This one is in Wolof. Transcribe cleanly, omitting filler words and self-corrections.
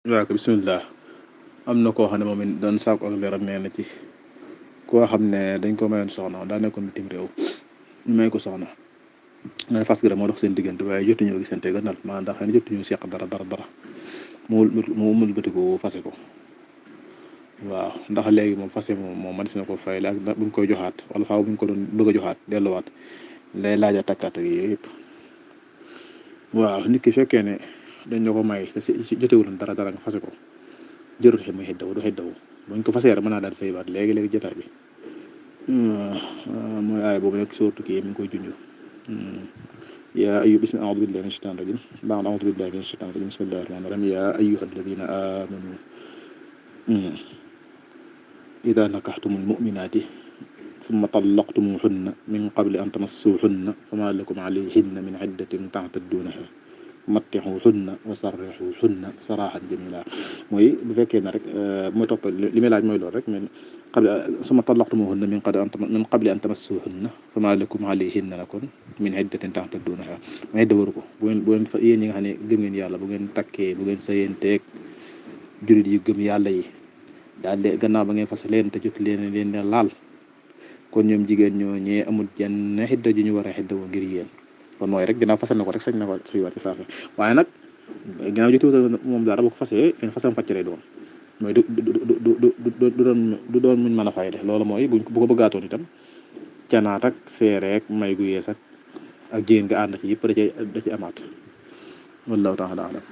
waaw bisimilah. am na koo xam ne moom it doon saako ak leeral nee na ci koo xam ne dañ ko mayoon soxna daa nekkoon bitim réew ñu may ko soxna nga ne fas gi rek moo dox seen diggante waaye jotuñoo gisante gannaaw maanaam ndax xëy na jotuñoo seq dara mu bëtiku fase ko waaw ndax léegi moom fase moom man si na ko fay la ak buñ koy joxaat wala faaw buñ ko doon bëgg a joxaat delluwaat lay laaj a takkaat ak yooyu yëpp waaw nit ki fekkee ne dañ la ko may te si jotewuloon dara nga fase ko jërul xe muy xeddawu du xeddawu buñ ko fasee rek mën naa daal saywaat léegi jotaay bi mooy aay boobu nekk sóortu kii mi ngi koy junj yaa ayu bismi a'uudu billahi mina shaytaani rajim ba'da a'uudu billahi mina shaytaani rajim bismillahi rahmaani rahim yaa ayyuha alladina amanu ida nakaxtumul muminaati summa tallaqtumuhunna min qabli an tamassuhunna fama lakum alayhinna min iddatin ta'taddunaha mattixuhunna wa sarrixuhunna saraaxan jamila mooy bu fekkee ne rek mooy topp li may laaj mooy loolu rek mais summa tallaqtumuhunna min qabli an tamassuhunna fama lakum alayhinna na kon min iddatin ta'taddunaha may dëwëru ko bu ngeen fa yéen ñi nga xam ne gëm ngeen yàlla bu ngeen takkee bu ngeen sayenteeg jurit yu gëm yàlla yi daal de gannaaw ba ngeen fas leen te jot leen laal kon ñoom jigéen ñoo ñee amul jenn xidda ju ñu war a xidda woo ngir yéen kon mooy rek ginnaaw fasal na ko rek sañ na ko suywaat ci saasa waaye nag ginnaaw jotiwut moom dara bu ko fasee kenn fasam facc lay doon mooy du doon muñ mën a fay de loolu mooy bu ko bëggaatoon itam canaat ak seereek may gu yees ak jigéen nga ànd ci yëpp da ci amaat wallahu taala alam